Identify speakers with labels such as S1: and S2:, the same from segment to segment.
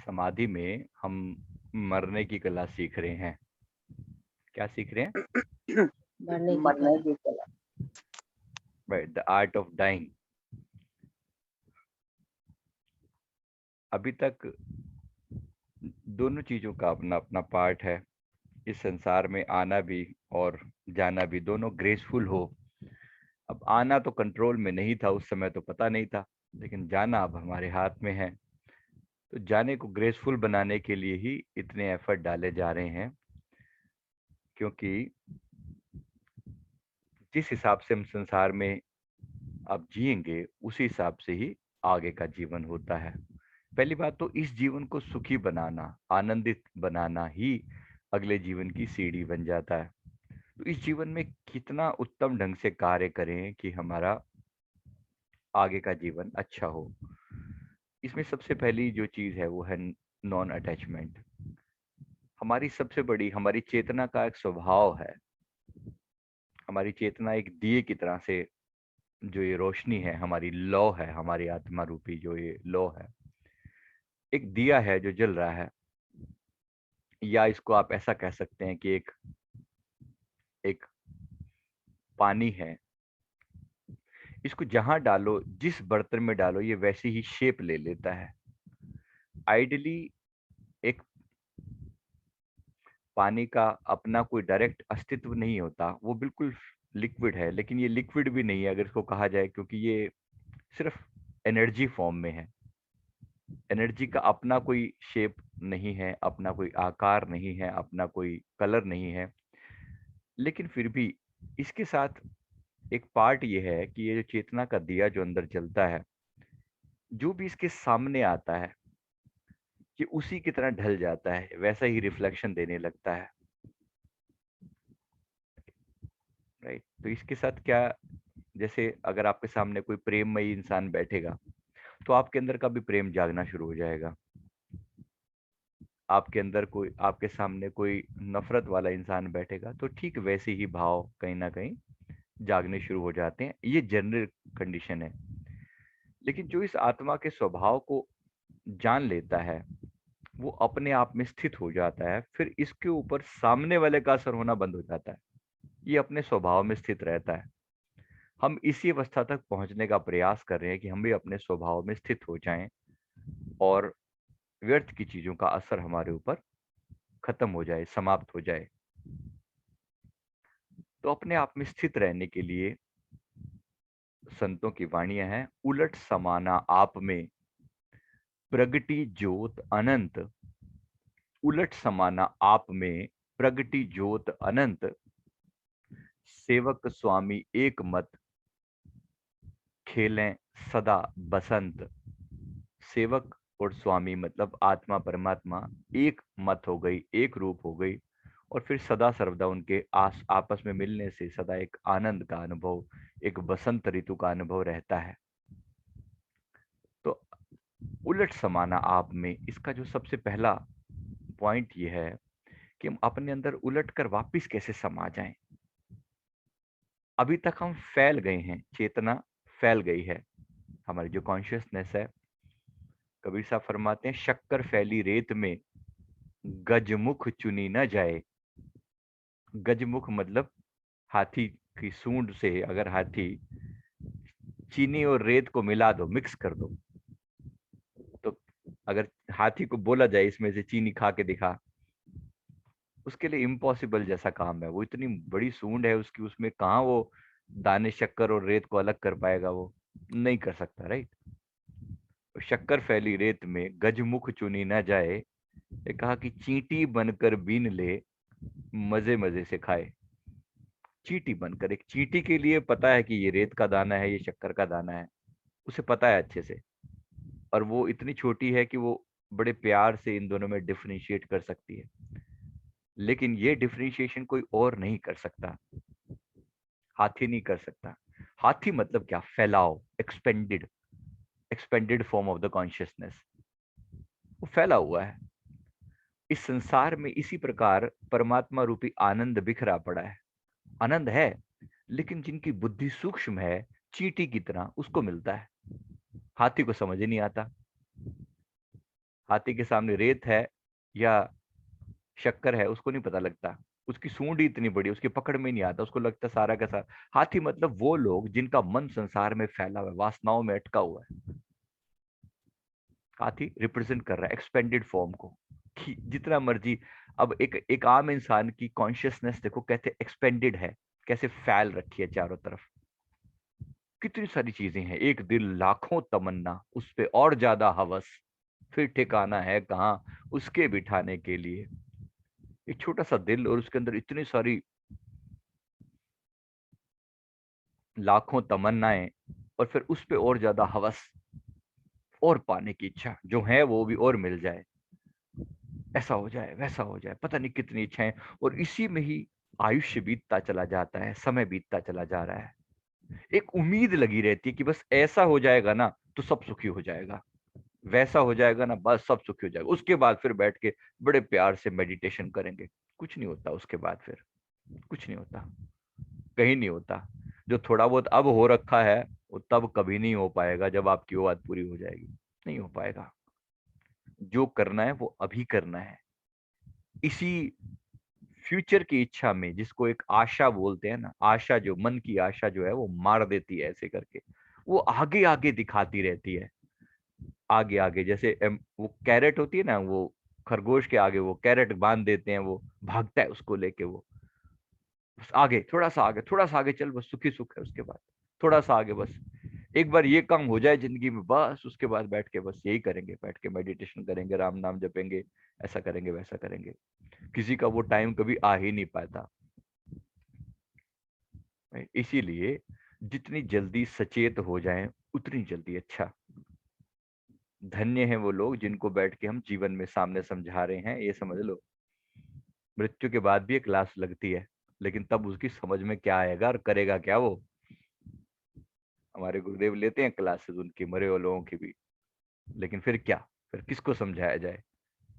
S1: समाधि में हम मरने की कला सीख रहे हैं। क्या सीख रहे हैं?
S2: मरने की
S3: मरने
S2: कला।
S3: की कला।
S1: Right, the art of dying. अभी तक दोनों चीजों का अपना अपना पार्ट है। इस संसार में आना भी और जाना भी, दोनों ग्रेसफुल हो। अब आना तो कंट्रोल में नहीं था, उस समय तो पता नहीं था, लेकिन जाना अब हमारे हाथ में है। तो जाने को ग्रेसफुल बनाने के लिए ही इतने एफर्ट डाले जा रहे हैं, क्योंकि जिस हिसाब से हम संसार में अब जिएंगे उसी हिसाब से ही आगे का जीवन होता है। पहली बात तो इस जीवन को सुखी बनाना, आनंदित बनाना ही अगले जीवन की सीढ़ी बन जाता है। तो इस जीवन में कितना उत्तम ढंग से कार्य करें कि हमारा आगे का जीवन अच्छा हो। इसमें सबसे पहली जो चीज है वो है नॉन अटैचमेंट। हमारी सबसे बड़ी, हमारी चेतना का एक स्वभाव है। हमारी चेतना एक दिए की तरह से, जो ये रोशनी है, हमारी लौ है, हमारी आत्मा रूपी जो ये लौ है, एक दिया है जो जल रहा है। या इसको आप ऐसा कह सकते हैं कि एक एक पानी है। इसको जहां डालो, जिस बर्तन में डालो, ये वैसी ही शेप ले लेता है। आइडियली एक पानी का अपना कोई डायरेक्ट अस्तित्व नहीं होता, वो बिल्कुल लिक्विड है। लेकिन ये लिक्विड भी नहीं है अगर इसको कहा जाए, क्योंकि ये सिर्फ एनर्जी फॉर्म में है। एनर्जी का अपना कोई शेप नहीं है, अपना कोई आकार नहीं है, अपना कोई कलर नहीं है। लेकिन फिर भी इसके साथ एक पार्ट ये है कि ये जो चेतना का दिया जो अंदर जलता है, जो भी इसके सामने आता है ये उसी की तरह ढल जाता है, वैसा ही रिफ्लेक्शन देने लगता है। राइट। तो इसके साथ क्या, जैसे अगर आपके सामने कोई प्रेममयी इंसान बैठेगा तो आपके अंदर का भी प्रेम जागना शुरू हो जाएगा। आपके अंदर कोई, आपके सामने कोई नफरत वाला इंसान बैठेगा तो ठीक वैसे ही भाव कहीं ना कहीं जागने शुरू हो जाते हैं। ये जनरल कंडीशन है। लेकिन जो इस आत्मा के स्वभाव को जान लेता है वो अपने आप में स्थित हो जाता है। फिर इसके ऊपर सामने वाले का असर होना बंद हो जाता है। ये अपने स्वभाव में स्थित रहता है। हम इसी अवस्था तक पहुंचने का प्रयास कर रहे हैं कि हम भी अपने स्वभाव में स्थित हो जाएं और व्यर्थ की चीजों का असर हमारे ऊपर खत्म हो जाए, समाप्त हो जाए। तो अपने आप में स्थित रहने के लिए संतों की वाणियां हैं, उलट समाना आप में प्रगति ज्योत अनंत। उलट समाना आप में प्रगति ज्योत अनंत। सेवक स्वामी एक मत खेलें सदा बसंत। सेवक और स्वामी मतलब आत्मा परमात्मा एक मत हो गई, एक रूप हो गई। और फिर सदा सर्वदा उनके आपस में मिलने से सदा एक आनंद का अनुभव, एक बसंत ऋतु का अनुभव रहता है। तो उलट समाना आप में, इसका जो सबसे पहला पॉइंट ये है कि हम अपने अंदर उलट कर वापिस कैसे समा जाएं। अभी तक हम फैल गए हैं, चेतना फैल गई है। हमारी जो कॉन्शियसनेस है, कबीर साहब फरमाते हैं, शक्कर फैली रेत में गजमुख चुनी न जाए। गजमुख मतलब हाथी की सूंड से अगर हाथी चीनी और रेत को मिला दो, मिक्स कर दो, तो अगर हाथी को बोला जाए इसमें से चीनी खा के दिखा, उसके लिए इम्पॉसिबल जैसा काम है। वो इतनी बड़ी सूंड है उसकी, उसमें कहाँ वो दाने शक्कर और रेत को अलग कर पाएगा, वो नहीं कर सकता। राइट। शक्कर फैली रेत में गजमुख चुनी न जाए। ये कहा कि चींटी बनकर बीन ले, मजे मजे से खाए। चींटी बनकर, एक चींटी के लिए पता है कि ये रेत का दाना है, ये शक्कर का दाना है, उसे पता है अच्छे से। और वो इतनी छोटी है कि वो बड़े प्यार से इन दोनों में डिफरेंशिएट कर सकती है। लेकिन ये डिफरेंशिएशन कोई और नहीं कर सकता, हाथी नहीं कर सकता। हाथी मतलब क्या? फैलाव, expanded, expanded form of the consciousness. वो फैला हुआ है इस संसार में। इसी प्रकार परमात्मा रूपी आनंद बिखरा पड़ा है। आनंद है, लेकिन जिनकी बुद्धि सूक्ष्म है, चींटी की तरह, उसको मिलता है। हाथी को समझ ही नहीं आता। हाथी के सामने रेत है या शक्कर है उसको नहीं पता लगता। उसकी सूंड ही इतनी बड़ी, उसकी पकड़ में नहीं आता, उसको लगता सारा का सारा। हाथी मतलब वो लोग जिनका मन संसार में फैला हुआ है, वासनाओं में अटका हुआ है। हाथी रिप्रेजेंट कर रहा है एक्सपेंडेड फॉर्म को, कि जितना मर्जी। अब एक आम इंसान की कॉन्शियसनेस देखो कैसे एक्सपेंडेड है, कैसे फैल रखी है चारों तरफ। कितनी सारी चीजें हैं, एक दिल लाखों तमन्ना, उस पे और ज्यादा हवस, फिर ठिकाना है कहाँ उसके बिठाने के लिए। एक छोटा सा दिल और उसके अंदर इतनी सारी लाखों तमन्नाएं, और फिर उस पे और ज्यादा हवस और पाने की इच्छा, जो है वो भी और मिल जाए, ऐसा हो जाए वैसा हो जाए, पता नहीं कितनी इच्छाएं। और इसी में ही आयुष्य बीतता चला जाता है, समय बीतता चला जा रहा है। एक उम्मीद लगी रहती है कि बस ऐसा हो जाएगा ना तो सब सुखी हो जाएगा, वैसा हो जाएगा ना बस सब सुखी हो जाएगा। उसके बाद फिर बैठ के बड़े प्यार से मेडिटेशन करेंगे, कुछ नहीं होता उसके बाद, फिर कुछ नहीं होता, कहीं नहीं होता। जो थोड़ा बहुत अब हो रखा है वो तब कभी नहीं हो पाएगा जब आपकी वो बात पूरी हो जाएगी, नहीं हो पाएगा। जो करना है वो अभी करना है। इसी फ्यूचर की इच्छा में, जिसको एक आशा बोलते हैं ना, आशा, जो मन की आशा जो है वो मार देती है ऐसे करके, वो आगे आगे दिखाती रहती है। आगे आगे जैसे वो कैरेट होती है ना, वो खरगोश के आगे वो कैरेट बांध देते हैं, वो भागता है उसको लेके, वो बस आगे, थोड़ा सा आगे, थोड़ा सा आगे चल, बस सुखी सुख है उसके बाद, थोड़ा सा आगे बस। एक बार ये काम हो जाए जिंदगी में, बस उसके बाद बैठ के बस यही करेंगे, बैठ के मेडिटेशन करेंगे, राम नाम जपेंगे, ऐसा करेंगे वैसा करेंगे। किसी का वो टाइम कभी आ ही नहीं पाता। इसीलिए जितनी जल्दी सचेत हो जाएं उतनी जल्दी अच्छा। धन्य है वो लोग जिनको बैठ के हम जीवन में सामने समझा रहे हैं, ये समझ लो। मृत्यु के बाद भी एक क्लास लगती है, लेकिन तब उसकी समझ में क्या आएगा और करेगा क्या वो। हमारे गुरुदेव लेते हैं क्लासेस उनकी, मरे हुए लोगों की भी, लेकिन फिर क्या, फिर किसको समझाया जाए?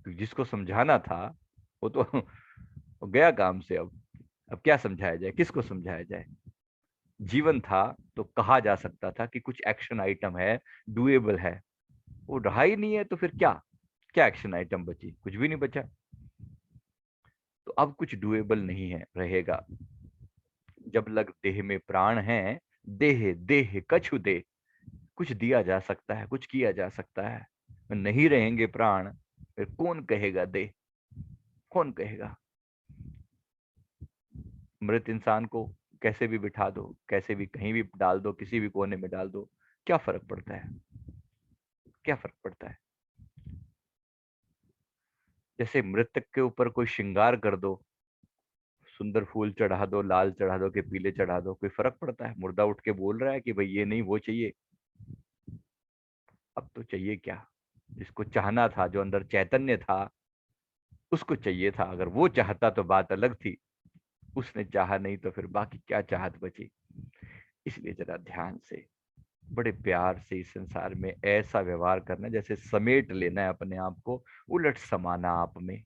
S1: तो जिसको समझाना था वो तो वो गया काम से। अब क्या समझाया जाए, किसको समझाया जाए? जीवन था तो कहा जा सकता था कि कुछ एक्शन आइटम है, डुएबल है। वो रहा ही नहीं है तो फिर क्या, क्या एक्शन आइटम बची? कुछ भी नहीं बचा। तो अब कुछ डुएबल नहीं है रहेगा। जब लग देह में प्राण है, देह देह कछु दे। कुछ दिया जा सकता है, कुछ किया जा सकता है। नहीं रहेंगे प्राण, फिर कौन कहेगा दे, कौन कहेगा? मृत इंसान को कैसे भी बिठा दो, कैसे भी कहीं भी डाल दो, किसी भी कोने में डाल दो, क्या फर्क पड़ता है? क्या फर्क पड़ता है? जैसे मृतक के ऊपर कोई श्रृंगार कर दो, सुंदर फूल चढ़ा दो, लाल चढ़ा दो कि पीले चढ़ा दो, कोई फर्क पड़ता है? मुर्दा उठ के बोल रहा है कि भाई ये नहीं वो चाहिए? अब तो चाहिए क्या? जिसको चाहना था, जो अंदर चैतन्य था, उसको चाहिए था। अगर वो चाहता तो बात अलग थी, उसने चाहा नहीं तो फिर बाकी क्या चाहत बची? इसलिए जरा ध्यान से, बड़े प्यार से इस संसार में ऐसा व्यवहार करना जैसे समेट लेना है अपने आप को, उलट समाना आप में,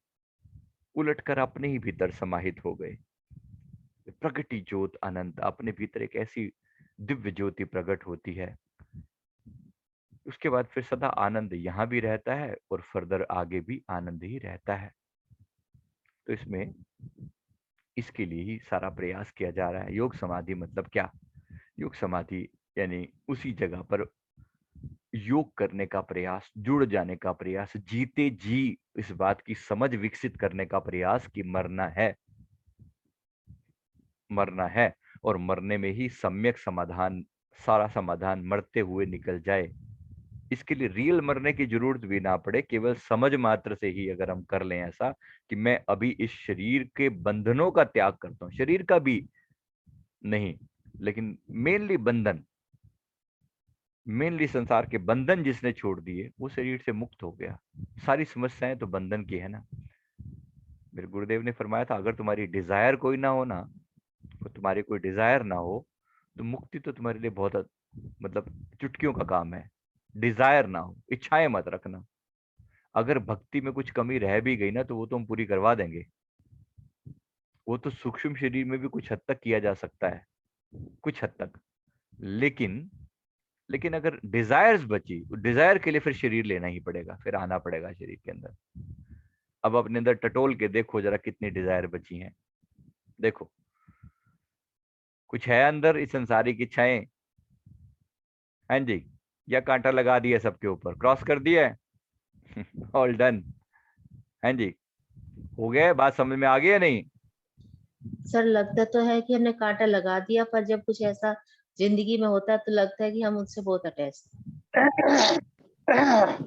S1: उलट कर अपने ही भीतर समाहित हो गए। प्रगति ज्योत अनंत, अपने भीतर एक ऐसी दिव्य ज्योति प्रकट होती है। उसके बाद फिर सदा आनंद यहाँ भी रहता है और फर्दर आगे भी आनंद ही रहता है। तो इसमें इसके लिए ही सारा प्रयास किया जा रहा है। योग समाधि मतलब क्या? योग समाधि यानी उसी जगह पर योग करने का प्रयास, जुड़ जाने का प्रयास, जीते जी इस बात की समझ विकसित करने का प्रयास कि मरना है, मरना है। और मरने में ही सम्यक समाधान, सारा समाधान मरते हुए निकल जाए। इसके लिए रियल मरने की जरूरत भी ना पड़े, केवल समझ मात्र से ही अगर हम कर लें ऐसा कि मैं अभी इस शरीर के बंधनों का त्याग करता हूं, शरीर का भी नहीं, लेकिन मेनली बंधन, मेनली संसार के बंधन जिसने छोड़ दिए वो शरीर से मुक्त हो गया। सारी समस्याएं तो बंधन की है ना। मेरे गुरुदेव ने फरमाया था, अगर तुम्हारी डिजायर कोई ना हो ना, तो तुम्हारी कोई डिजायर ना हो, तो मुक्ति तो तुम्हारे लिए बहुत मतलब चुटकियों का काम है। डिजायर ना हो, इच्छाएं मत रखना। अगर भक्ति में कुछ कमी रह भी गई ना तो वो तो हम पूरी करवा देंगे। वो तो सूक्ष्म शरीर में भी कुछ हद तक किया जा सकता है, कुछ हद तक। लेकिन लेकिन अगर डिजायर्स बची, डिजायर के लिए फिर शरीर लेना ही पड़ेगा, फिर आना पड़ेगा शरीर के अंदर। अब अपने अंदर टटोल के देखो जरा कितनी डिजायर बची हैं। देखो कुछ है अंदर इस संसारिक इच्छाएं? हाँ जी, या कांटा लगा दिया सबके ऊपर, क्रॉस कर दिया है। All done. हाँ जी, हो गया, बात समझ में आ गई या नहीं?
S2: सर लगता तो है कि हमने कांटा लगा दिया, पर जब कुछ ऐसा जिंदगी में होता है तो लगता है कि हम उससे बहुत अटैच हैं।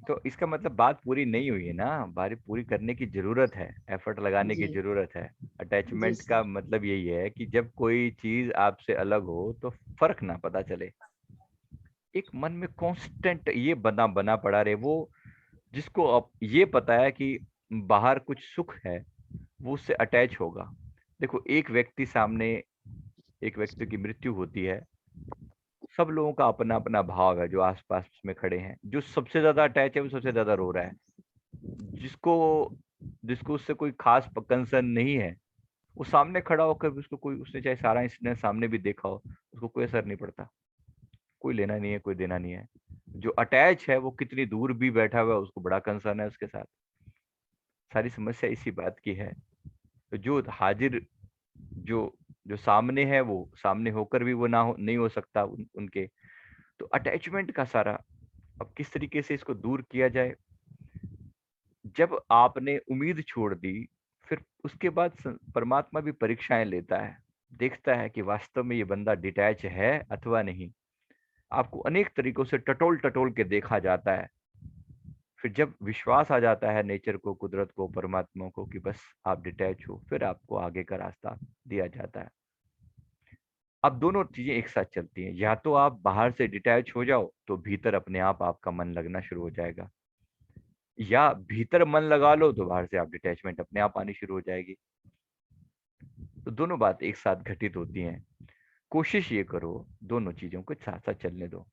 S1: तो इसका मतलब बात पूरी नहीं हुई है ना, बारी पूरी करने की जरूरत है, एफर्ट लगाने की
S2: जी
S1: जरूरत है।
S2: जी
S1: अटैचमेंट
S2: सर।
S1: का मतलब यही है कि जब कोई चीज आपसे अलग हो तो फर्क ना पता चले, एक मन में कांस्टेंट ये बना बना पड़ा रहे, वो जिसको अब ये पता है कि बाहर कुछ सुख है, वो उससे अटैच होगा। देखो एक व्यक्ति सामने, एक व्यक्ति की मृत्यु होती है, सब लोगों का अपना अपना भाव है, जो आसपास में खड़े हैं, जो सबसे ज्यादा अटैच है वो सबसे ज्यादा रो रहा है। जिसको जिसको उससे कोई खास कंसर्न नहीं है, वो सामने खड़ा होकर भी उसको कोई, उसने चाहे सारा इंसिडेंट सामने भी देखा हो, उसको कोई असर नहीं पड़ता, कोई लेना नहीं है, कोई देना नहीं है। जो अटैच है वो कितनी दूर भी बैठा हुआ है, उसको बड़ा कंसर्न है उसके साथ। सारी समस्या इसी बात की है। तो जो हाजिर, जो जो सामने है, वो सामने होकर भी वो ना हो, नहीं हो सकता उनके। तो अटैचमेंट का सारा, अब किस तरीके से इसको दूर किया जाए? जब आपने उम्मीद छोड़ दी, फिर उसके बाद परमात्मा भी परीक्षाएं लेता है, देखता है कि वास्तव में ये बंदा डिटैच है अथवा नहीं। आपको अनेक तरीकों से टटोल टटोल के देखा जाता है। फिर जब विश्वास आ जाता है नेचर को, कुदरत को, परमात्मा को कि बस आप डिटैच हो, फिर आपको आगे का रास्ता दिया जाता है। अब दोनों चीजें एक साथ चलती हैं, या तो आप बाहर से डिटैच हो जाओ तो भीतर अपने आप आपका मन लगना शुरू हो जाएगा, या भीतर मन लगा लो तो बाहर से आप डिटैचमेंट अपने आप आनी शुरू हो जाएगी। तो दोनों बात एक साथ घटित होती हैं। कोशिश ये करो दोनों चीजों को साथ साथ चलने दो,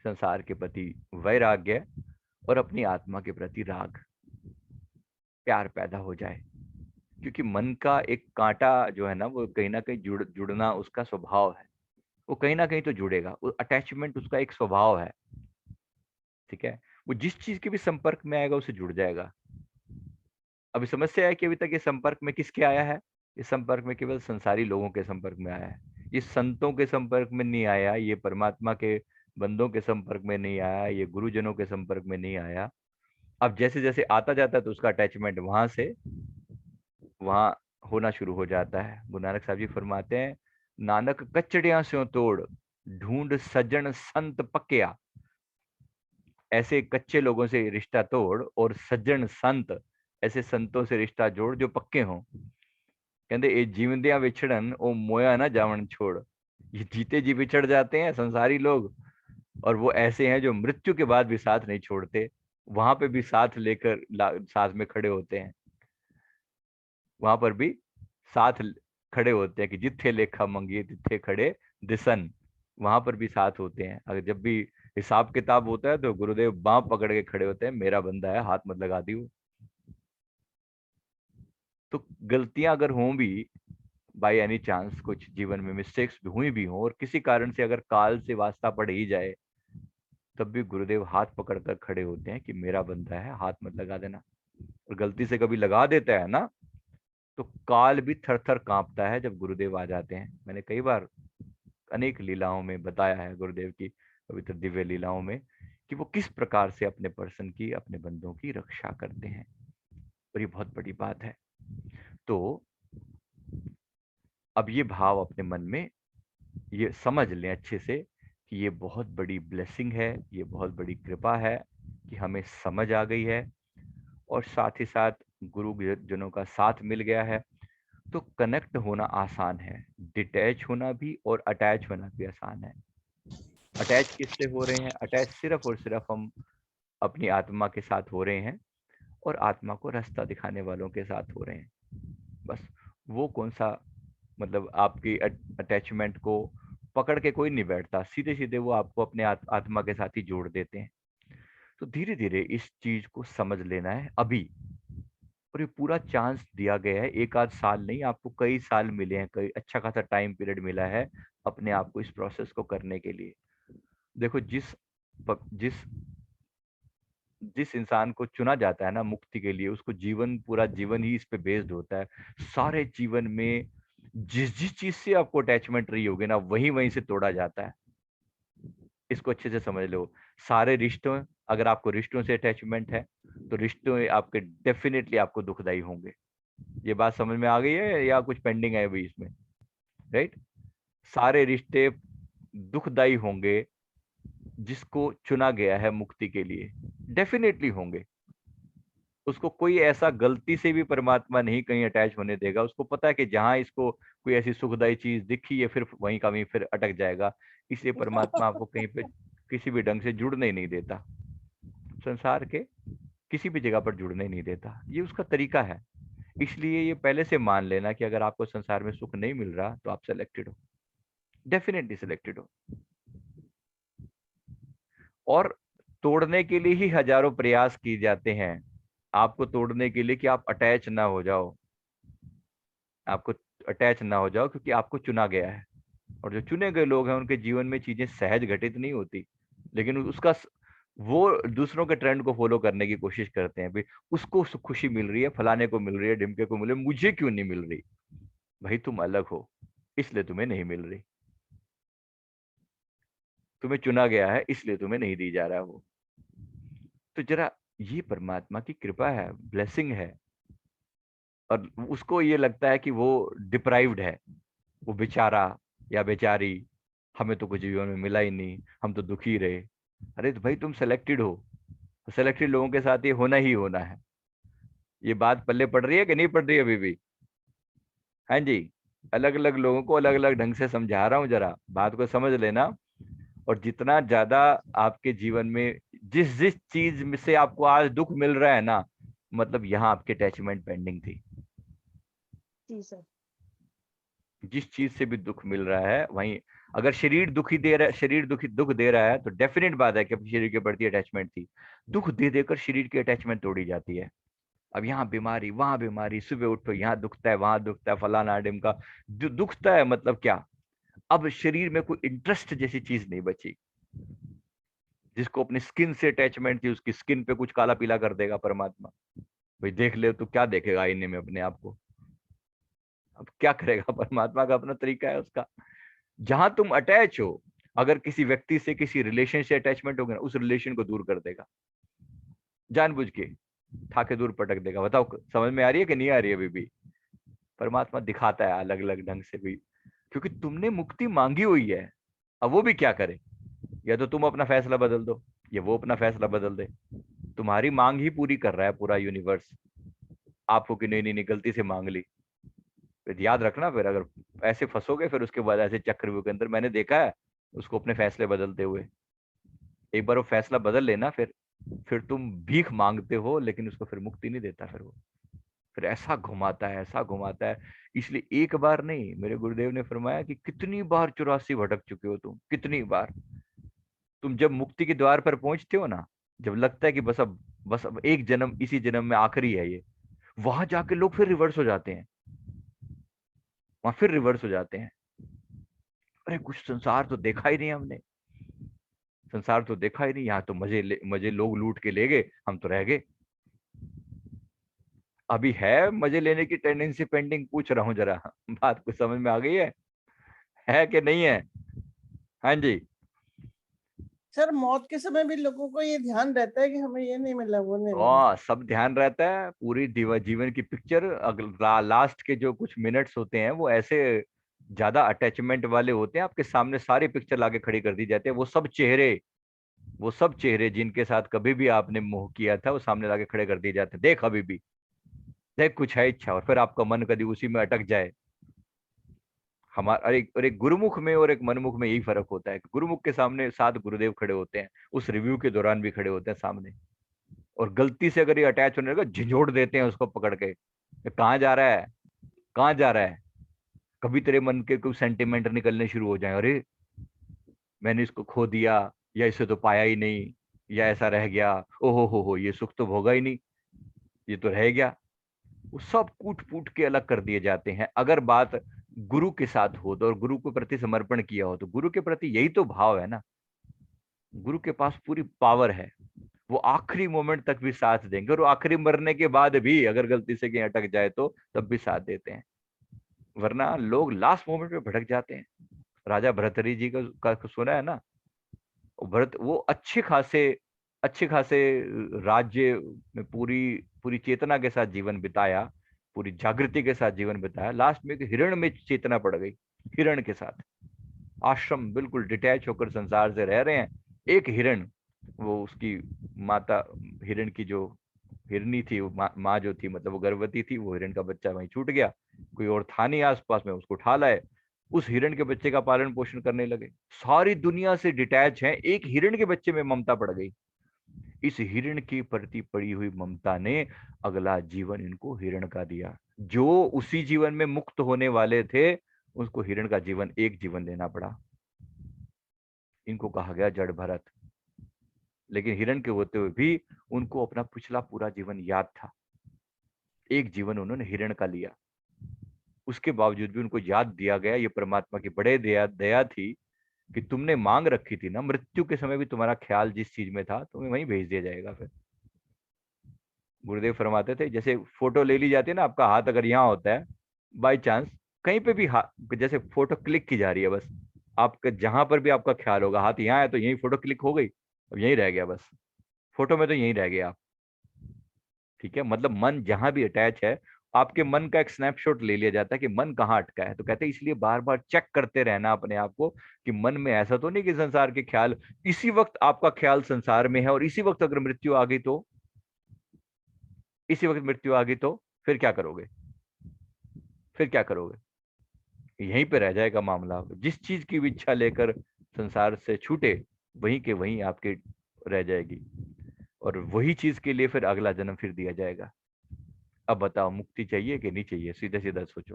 S1: संसार के प्रति वैराग्य और अपनी आत्मा के प्रति राग, प्यार पैदा हो जाए। क्योंकि मन का एक कांटा जो है ना, वो कहीं ना कहीं जुड़ना उसका स्वभाव है, वो कहीं ना कहीं तो जुड़ेगा, वो अटैचमेंट उसका एक स्वभाव है। ठीक है, वो जिस चीज के भी संपर्क में आएगा उसे जुड़ जाएगा। अभी समस्या है कि अभी तक ये संपर्क में किसके आया है? इस संपर्क में केवल संसारी लोगों के संपर्क में आया है, ये संतों के संपर्क में नहीं आया, ये परमात्मा के बंदों के संपर्क में नहीं आया, ये गुरुजनों के संपर्क में नहीं आया। अब जैसे जैसे आता जाता है तो उसका अटैचमेंट वहां से वहां होना शुरू हो जाता है। गुरु नानक साहब जी फरमाते हैं, नानक कचड़ियां स्यों तोड़, ढूंढ सज्जन संत पक्या। ऐसे कच्चे लोगों से रिश्ता तोड़ और सज्जन संत, ऐसे संतों से रिश्ता जोड़ जो पक्के हों। कहते ए जीवंदिया विछड़न ओ मोया ना जावन छोड़। ये जीते जी बिछड़ जाते हैं संसारी लोग, और वो ऐसे हैं जो मृत्यु के बाद भी साथ नहीं छोड़ते, वहां पे भी साथ लेकर साथ में खड़े होते हैं, वहां पर भी साथ खड़े होते हैं कि जिथे लेखा मंगिए तिथे खड़े दिसन। वहां पर भी साथ होते हैं। अगर जब भी हिसाब किताब होता है तो गुरुदेव बांह पकड़ के खड़े होते हैं, मेरा बंदा है, हाथ मत लगा दियो। तो गलतियां अगर हों भी, बाय एनी चांस कुछ जीवन में मिस्टेक्स भी हुई भी हों, और किसी कारण से अगर काल से वास्ता पड़ ही जाए, तब भी गुरुदेव हाथ पकड़कर खड़े होते हैं कि मेरा बंदा है, हाथ मत लगा देना। और गलती से कभी लगा देता है ना, तो काल भी थर थर कांपता है जब गुरुदेव आ जाते हैं। मैंने कई बार अनेक लीलाओं में बताया है गुरुदेव की पवित्र दिव्य लीलाओं में, कि वो किस प्रकार से अपने पर्सन की, अपने बंदों की रक्षा करते हैं। और ये बहुत बड़ी बात है। तो अब ये भाव अपने मन में ये समझ लें अच्छे से कि ये बहुत बड़ी ब्लेसिंग है, ये बहुत बड़ी कृपा है कि हमें समझ आ गई है, और साथ ही साथ गुरु जनों का साथ मिल गया है। तो कनेक्ट होना आसान है, डिटैच होना भी और अटैच होना भी आसान है। अटैच किससे हो रहे हैं? अटैच सिर्फ और सिर्फ हम अपनी आत्मा के साथ हो रहे हैं, और आत्मा को रास्ता दिखाने वालों के साथ हो रहे हैं। बस वो कौन सा, मतलब आपकी अटैचमेंट को पकड़ के कोई नहीं बैठता, सीधे सीधे वो आपको अपने आत्मा के साथ ही जोड़ देते हैं। तो धीरे धीरे इस चीज को समझ लेना है अभी, और ये पूरा चांस दिया गया है, एक आध साल नहीं, आपको कई साल मिले हैं, कई अच्छा खासा टाइम पीरियड मिला है अपने आप को इस प्रोसेस को करने के लिए। देखो, जिस जिस इंसान को चुना जाता है ना मुक्ति के लिए, उसको जीवन, पूरा जीवन ही इस पे बेस्ड होता है। सारे जीवन में जिस जिस चीज से आपको अटैचमेंट रही होगी ना, वहीं वहीं से तोड़ा जाता है। इसको अच्छे से समझ लो। सारे रिश्तों, अगर आपको रिश्तों से अटैचमेंट है, तो रिश्तों आपके डेफिनेटली आपको दुखदाई होंगे। ये बात समझ में आ गई है या कुछ पेंडिंग है अभी इसमें? राइट। सारे रिश्ते दुखदाई होंगे जिसको चुना गया है मुक्ति के लिए, डेफिनेटली होंगे। उसको कोई ऐसा गलती से भी परमात्मा नहीं कहीं अटैच होने देगा। उसको पता है कि जहां इसको कोई ऐसी सुखदायी चीज दिखी है, फिर वहीं का वहीं फिर अटक जाएगा। इसलिए परमात्मा आपको कहीं पे किसी भी ढंग से जुड़ने ही नहीं देता, संसार के किसी भी जगह पर जुड़ने नहीं देता। ये उसका तरीका है। इसलिए ये पहले से मान लेना कि अगर आपको संसार में सुख नहीं मिल रहा तो आप सिलेक्टेड हो, डेफिनेटली सिलेक्टेड हो। और तोड़ने के लिए ही हजारों प्रयास किए जाते हैं, आपको तोड़ने के लिए, कि आप अटैच ना हो जाओ, आपको अटैच ना हो जाओ, क्योंकि आपको चुना गया है। और जो चुने गए लोग हैं उनके जीवन में चीजें सहज घटित नहीं होती, लेकिन वो दूसरों के ट्रेंड को फॉलो करने की कोशिश करते हैं। भाई, उसको खुशी मिल रही है, फलाने को मिल रही है, ढिमके को मिल रही है, मुझे क्यों नहीं मिल रही? भाई, तुम अलग हो, इसलिए तुम्हें नहीं मिल रही। तुम्हें चुना गया है, इसलिए तुम्हें नहीं दी जा रहा वो। तो जरा, ये परमात्मा की कृपा है, ब्लेसिंग है। और उसको ये लगता है कि वो डिप्राइव्ड है, वो बेचारा या बेचारी, हमें तो कुछ जीवन में मिला ही नहीं, हम तो दुखी रहे। अरे तो भाई, तुम सेलेक्टेड हो, सेलेक्टेड लोगों के साथ ये होना ही होना है। ये बात पल्ले पड़ रही है कि नहीं पड़ रही है अभी भी? हाँ जी। अलग अलग लोगों को अलग अलग ढंग से समझा रहा हूँ, जरा बात को समझ लेना। और जितना ज्यादा आपके जीवन में जिस जिस चीज में से आपको आज दुख मिल रहा है ना, मतलब यहाँ आपकी अटैचमेंट पेंडिंग थी।
S3: जी सर।
S1: जिस चीज से भी दुख मिल रहा है वहीं, अगर शरीर दुखी दे रहा है, शरीर दुख दे रहा है, तो डेफिनेट बात है कि अपने शरीर के प्रति अटैचमेंट थी। दुख दे देकर शरीर की अटैचमेंट तोड़ी जाती है। अब यहाँ बीमारी, वहां बीमारी, सुबह उठो यहाँ दुखता है, वहां दुखता है, फलाना ढिमका दुखता है, मतलब क्या? अब शरीर में कोई इंटरेस्ट जैसी चीज नहीं बची। जिसको अपनी स्किन से अटैचमेंट थी, उसकी स्किन पे कुछ काला पीला कर देगा परमात्मा। भाई देख ले तो क्या देखेगा आईने में अपने आप को? अब क्या करेगा? परमात्मा का अपना तरीका है उसका। जहां तुम अटैच हो, अगर किसी व्यक्ति से, किसी रिलेशन से अटैचमेंट होगा ना, उस रिलेशन को दूर कर देगा, जानबूझ के ठाके दूर पटक देगा। बताओ, समझ में आ रही है कि नहीं आ रही है अभी भी? परमात्मा दिखाता है अलग अलग ढंग से भी, क्योंकि तुमने मुक्ति मांगी हुई है। अब वो भी क्या करे? या तो तुम अपना फैसला बदल दो, या वो अपना फैसला बदल दे। तुम्हारी मांग ही पूरी कर रहा है पूरा यूनिवर्स आपको, कि नहीं नहीं नहीं, गलती से मांग ली। फिर याद रखना, फिर अगर ऐसे फंसोगे, फिर उसके बाद ऐसे चक्रव्यूह के अंदर मैंने देखा है उसको अपने फैसले बदलते हुए। एक बार वो फैसला बदल लेना, फिर तुम भीख मांगते हो, लेकिन उसको फिर मुक्ति नहीं देता। फिर वो फिर ऐसा घुमाता है, ऐसा घुमाता है। इसलिए एक बार नहीं, मेरे गुरुदेव ने फरमाया कि कितनी बार 84 भटक चुके हो तुम, कितनी बार। तुम जब मुक्ति के द्वार पर पहुंचते हो ना, जब लगता है कि बस अब एक जन्म, इसी जन्म में आखिरी है ये, वहां जाके लोग फिर रिवर्स हो जाते हैं। वहां फिर रिवर्स हो जाते हैं। अरे कुछ संसार तो देखा ही नहीं हमने, संसार तो देखा ही नहीं, यहाँ तो मजे लोग लूट के ले गए, हम तो रह गए। अभी है मजे लेने की टेंडेंसी पेंडिंग? पूछ रहा हूँ जरा, बात को समझ में आ गई है कि नहीं है? हाँ जी।
S3: सर मौत के समय भी लोगों को ये ध्यान रहता है कि हमें ये नहीं मिला, वो नहीं मिला।
S1: हाँ, सब ध्यान रहता है। पूरी जीवन की पिक्चर, अगला लास्ट के जो कुछ मिनट्स होते हैं, वो ऐसे ज्यादा अटैचमेंट वाले होते हैं, आपके सामने सारी पिक्चर लाके खड़ी कर दी जाती है। वो सब चेहरे जिनके साथ कभी भी आपने मोह किया था, वो सामने लाके खड़े कर दिए जाते हैं। देख अभी भी, देख कुछ है इच्छा, और फिर आपका मन कभी उसी में अटक जाए। हमारा और एक गुरुमुख में और एक मनमुख में यही फर्क होता है। गुरुमुख के सामने 7 गुरुदेव खड़े होते हैं, उस रिव्यू के दौरान भी खड़े होते हैं सामने। और गलती से अगर ये अटैच होने लगा, झिझोड़ देते हैं उसको पकड़ के, ये कहाँ जा रहा है, कहाँ जा रहा है? कभी तेरे मन के कुछ सेंटिमेंट निकलने शुरू हो जाए, अरे मैंने इसको खो दिया, या इसे तो पाया ही नहीं, या ऐसा रह गया, ओहो हो, ये सुख तो भोगा ही नहीं, ये तो रह गया। वो सब कूट फूट के अलग कर दिए जाते हैं। अगर बात गुरु के साथ हो तो, और गुरु के प्रति समर्पण किया हो तो, गुरु के प्रति यही तो भाव है ना। गुरु के पास पूरी पावर है, वो आखिरी मोमेंट तक भी साथ देंगे, और वो आखिरी मरने के बाद भी अगर गलती से कहीं अटक जाए तो तब भी साथ देते हैं। वरना लोग लास्ट मोमेंट पे भटक जाते हैं। राजा भरतरी जी का सुना है ना। भरत वो अच्छे खासे राज्य में पूरी पूरी चेतना के साथ जीवन बिताया, पूरी जागृति के साथ जीवन बिताया। लास्ट में एक हिरण में चेतना पड़ गई, हिरण के साथ आश्रम बिल्कुल डिटैच होकर संसार से रह रहे हैं। एक हिरण, वो उसकी माता हिरण की जो हिरनी थी, वो माँ जो थी, मतलब वो गर्भवती थी, वो हिरण का बच्चा वहीं छूट गया। कोई और था नहीं आसपास में, उसको उठा लाए, उस हिरण के बच्चे का पालन पोषण करने लगे। सारी दुनिया से डिटैच है, एक हिरण के बच्चे में ममता पड़ गई। इस हिरण की प्रति पड़ी हुई ममता ने अगला जीवन इनको हिरण का दिया। जो उसी जीवन में मुक्त होने वाले थे, उसको हिरण का जीवन, एक जीवन देना पड़ा। इनको कहा गया जड़ भरत। लेकिन हिरण के होते हुए भी उनको अपना पिछला पूरा जीवन याद था। एक जीवन उन्होंने हिरण का लिया, उसके बावजूद भी उनको याद दिया गया। ये परमात्मा की बड़े दया थी कि तुमने मांग रखी थी ना, मृत्यु के समय भी तुम्हारा ख्याल जिस चीज में था, तुम्हें वहीं भेज दिया जाएगा। फिर गुरुदेव फरमाते थे, जैसे फोटो ले ली जाती है ना, आपका हाथ अगर यहाँ होता है बाई चांस, कहीं पे भी हाथ, जैसे फोटो क्लिक की जा रही है, बस आपका जहां पर भी आपका ख्याल होगा, हाथ यहाँ है तो यही फोटो क्लिक हो गई, अब यहीं रह गया, बस फोटो में तो यहीं रह गया आप। ठीक है, मतलब मन जहां भी अटैच है, आपके मन का एक स्नैपशॉट ले लिया जाता है कि मन कहाँ अटका है। तो कहते हैं इसलिए बार बार चेक करते रहना अपने आप को कि मन में ऐसा तो नहीं कि संसार के ख्याल, इसी वक्त आपका ख्याल संसार में है, और इसी वक्त अगर मृत्यु आ गई तो, इसी वक्त मृत्यु आ गई तो फिर क्या करोगे? फिर क्या करोगे? यहीं पे रह जाएगा मामला। जिस चीज की भी इच्छा लेकर संसार से छूटे, वहीं के वहीं आपके रह जाएगी, और वही चीज के लिए फिर अगला जन्म फिर दिया जाएगा। अब बताओ, मुक्ति चाहिए कि नहीं चाहिए? सीधे सीधा सोचो,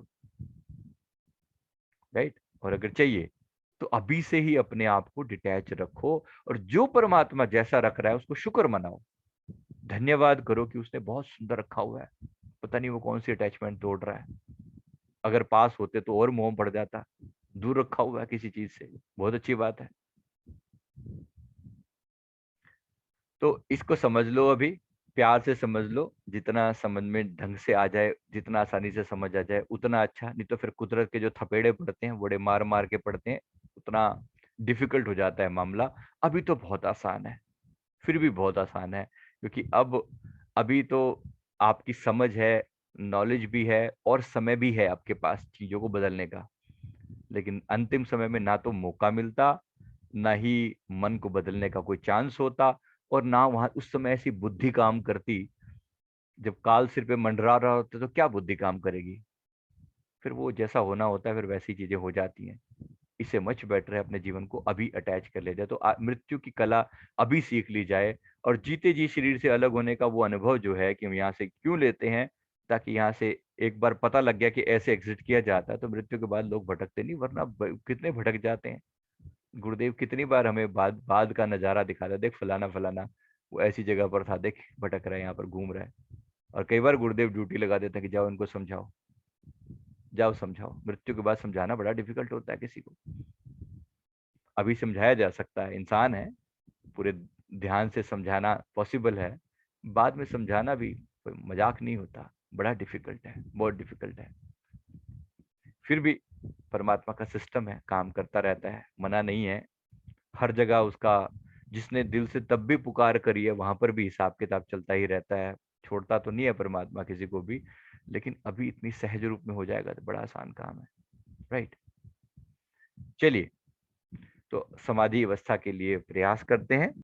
S1: राइट? और अगर चाहिए तो अभी से ही अपने आप को डिटैच रखो, और जो परमात्मा जैसा रख रहा है उसको शुक्र मनाओ, धन्यवाद करो कि उसने बहुत सुंदर रखा हुआ है। पता नहीं वो कौन सी अटैचमेंट तोड़ रहा है। अगर पास होते तो और मोह पड़ जाता। दूर रखा हुआ है किसी चीज से, बहुत अच्छी बात है। तो इसको समझ लो, अभी प्यार से समझ लो, जितना समझ में ढंग से आ जाए, जितना आसानी से समझ आ जाए उतना अच्छा। नहीं तो फिर कुदरत के जो थपेड़े पड़ते हैं, बड़े मार मार के पड़ते हैं, उतना डिफिकल्ट हो जाता है मामला। अभी तो बहुत आसान है, फिर भी बहुत आसान है, क्योंकि अभी तो आपकी समझ है, नॉलेज भी है, और समय भी है आपके पास चीजों को बदलने का। लेकिन अंतिम समय में ना तो मौका मिलता, ना ही मन को बदलने का कोई चांस होता, और ना वहां उस समय ऐसी बुद्धि काम करती। जब काल सिर पे मंडरा रहा होता तो क्या बुद्धि काम करेगी? फिर वो जैसा होना होता है, फिर वैसी चीजें हो जाती हैं। इससे मच बेटर है अपने जीवन को अभी अटैच कर लिया जाए, तो मृत्यु की कला अभी सीख ली जाए। और जीते जी शरीर से अलग होने का वो अनुभव जो है कि हम यहाँ से क्यों लेते हैं, ताकि यहाँ से एक बार पता लग गया कि ऐसे एग्जिट किया जाता है, तो मृत्यु के बाद लोग भटकते नहीं। वरना कितने भटक जाते हैं। गुरुदेव कितनी बार हमें बाद बाद का नजारा दिखाता, देख फलाना फलाना वो ऐसी जगह पर था, देख भटक रहा है, यहाँ पर घूम रहा है। और कई बार गुरुदेव ड्यूटी लगा देते हैं कि जाओ इनको समझाओ, जाओ समझाओ। मृत्यु के बाद समझाना बड़ा डिफिकल्ट होता है किसी को। अभी समझाया जा सकता है, इंसान है, पूरे ध्यान से समझाना पॉसिबल है। बाद में समझाना भी कोई मजाक नहीं होता, बड़ा डिफिकल्ट है, बहुत डिफिकल्ट है। फिर भी परमात्मा का सिस्टम है, काम करता रहता है, मना नहीं है। हर जगह उसका, जिसने दिल से तब भी पुकार करी है, वहां पर भी हिसाब किताब चलता ही रहता है। छोड़ता तो नहीं है परमात्मा किसी को भी। लेकिन अभी इतनी सहज रूप में हो जाएगा तो बड़ा आसान काम है, राइट? चलिए, तो समाधि अवस्था के लिए प्रयास करते हैं।